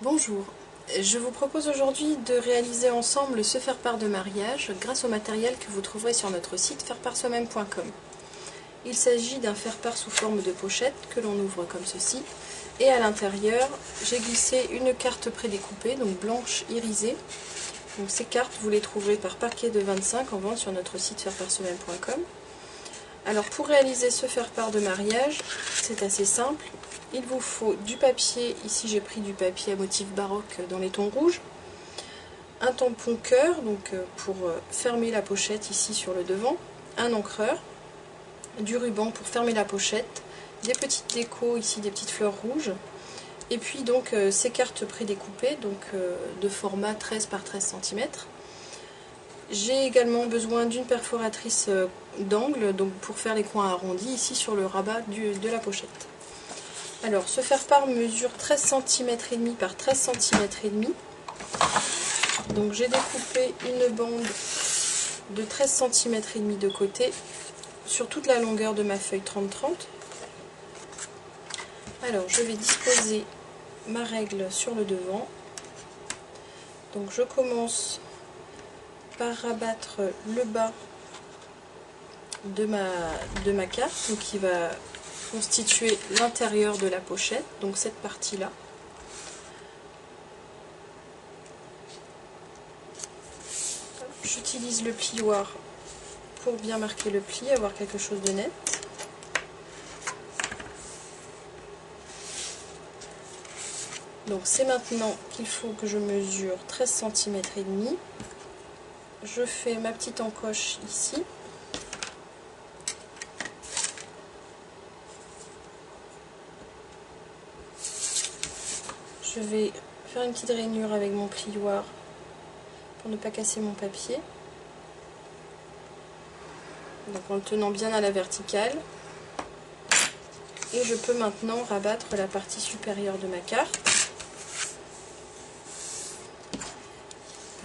Bonjour, je vous propose aujourd'hui de réaliser ensemble ce faire-part de mariage grâce au matériel que vous trouverez sur notre site faireparsoi-même.com. Il s'agit d'un faire-part sous forme de pochette que l'on ouvre comme ceci, et à l'intérieur j'ai glissé une carte prédécoupée, donc blanche irisée. Donc ces cartes vous les trouverez par paquet de 25 en vente sur notre site faireparsoi-même.com. Alors pour réaliser ce faire-part de mariage, c'est assez simple. Il vous faut du papier, ici j'ai pris du papier à motif baroque dans les tons rouges, un tampon cœur, donc pour fermer la pochette ici sur le devant, un encreur, du ruban pour fermer la pochette, des petites décos, ici des petites fleurs rouges, et puis donc ces cartes prédécoupées, donc de format 13 par 13 cm. J'ai également besoin d'une perforatrice d'angle, donc pour faire les coins arrondis ici sur le rabat de la pochette. Alors, ce faire-part mesure 13 cm et demi par 13 cm et demi. Donc j'ai découpé une bande de 13 cm et demi de côté sur toute la longueur de ma feuille 30-30. Alors, je vais disposer ma règle sur le devant. Donc je commence par rabattre le bas de ma carte, donc qui va constituer l'intérieur de la pochette, donc cette partie-là. J'utilise le plioir pour bien marquer le pli, avoir quelque chose de net. Donc c'est maintenant qu'il faut que je mesure 13 cm et demi. Je fais ma petite encoche ici. Je vais faire une petite rainure avec mon plioir pour ne pas casser mon papier. Donc en le tenant bien à la verticale. Et je peux maintenant rabattre la partie supérieure de ma carte.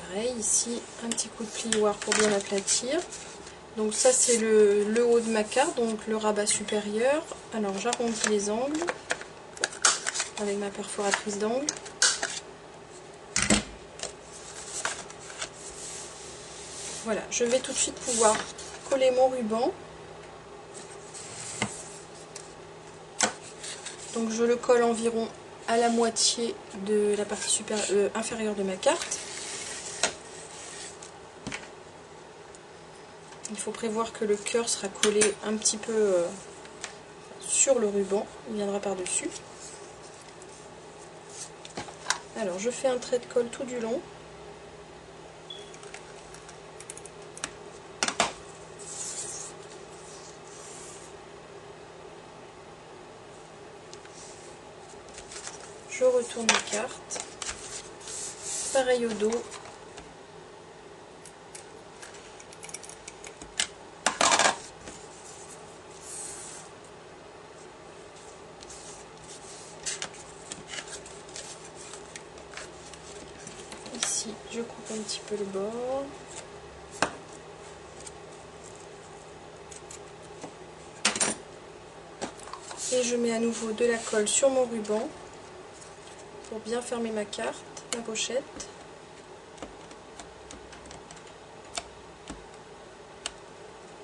Pareil, ici un petit coup de plioir pour bien aplatir. Donc ça c'est le haut de ma carte, donc le rabat supérieur. Alors j'arrondis les angles avec ma perforatrice d'angle. Voilà, je vais tout de suite pouvoir coller mon ruban. Donc je le colle environ à la moitié de la partie inférieure de ma carte. Il faut prévoir que le cœur sera collé un petit peu sur le ruban, il viendra par-dessus. Alors je fais un trait de colle tout du long. Je retourne la carte. Pareil au dos. Ici, je coupe un petit peu le bord. Et je mets à nouveau de la colle sur mon ruban pour bien fermer ma carte, ma pochette.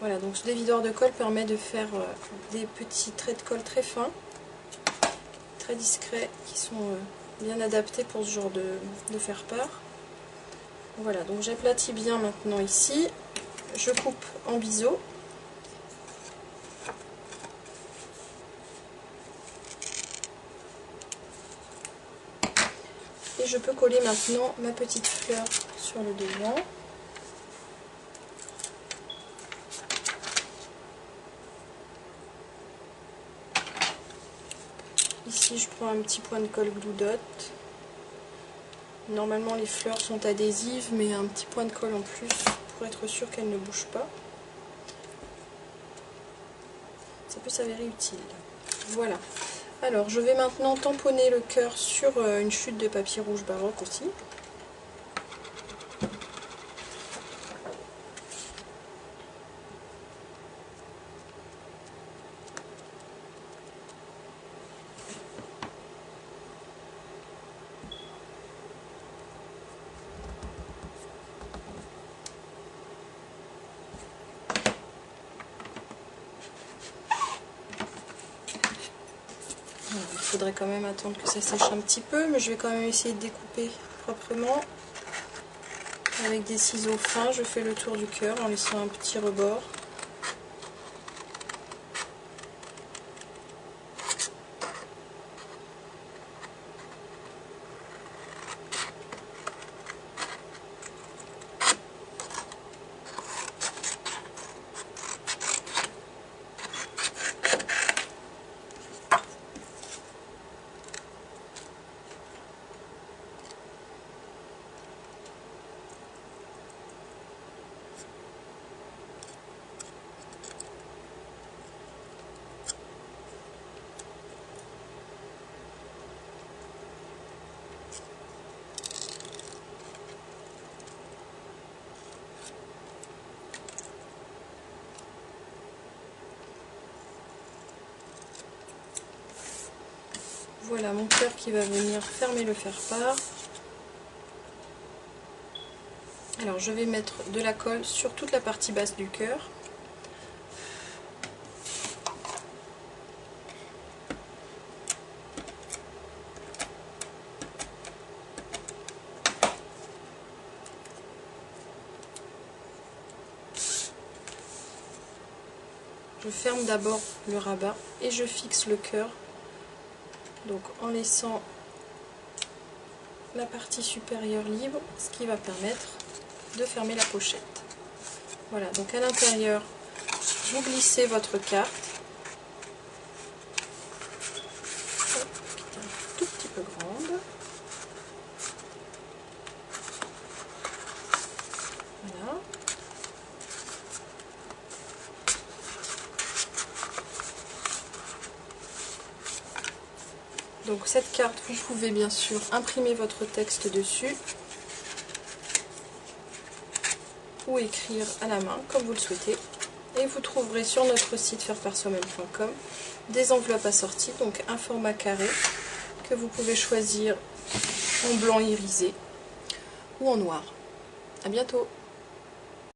Voilà, donc ce dévideur de colle permet de faire des petits traits de colle très fins, très discrets, qui sont bien adaptés pour ce genre de faire-part. Voilà, donc j'aplatis bien maintenant ici. Je coupe en biseau. Et je peux coller maintenant ma petite fleur sur le devant. Ici, je prends un petit point de colle Glue Dot. Normalement, les fleurs sont adhésives, mais un petit point de colle en plus pour être sûr qu'elles ne bougent pas. Ça peut s'avérer utile. Voilà. Alors, je vais maintenant tamponner le cœur sur une chute de papier rouge baroque aussi. faudrait quand même attendre que ça sèche un petit peu, mais je vais quand même essayer de découper proprement. Avec des ciseaux fins, je fais le tour du cœur en laissant un petit rebord. Voilà mon cœur qui va venir fermer le faire-part. Alors je vais mettre de la colle sur toute la partie basse du cœur. Je ferme d'abord le rabat et je fixe le cœur. Donc en laissant la partie supérieure libre, ce qui va permettre de fermer la pochette. Voilà, donc à l'intérieur, vous glissez votre carte. Hop, qui est un tout petit peu grande. Voilà. Donc cette carte, vous pouvez bien sûr imprimer votre texte dessus ou écrire à la main comme vous le souhaitez. Et vous trouverez sur notre site faireparsoi-même.com des enveloppes assorties, donc un format carré que vous pouvez choisir en blanc irisé ou en noir. À bientôt!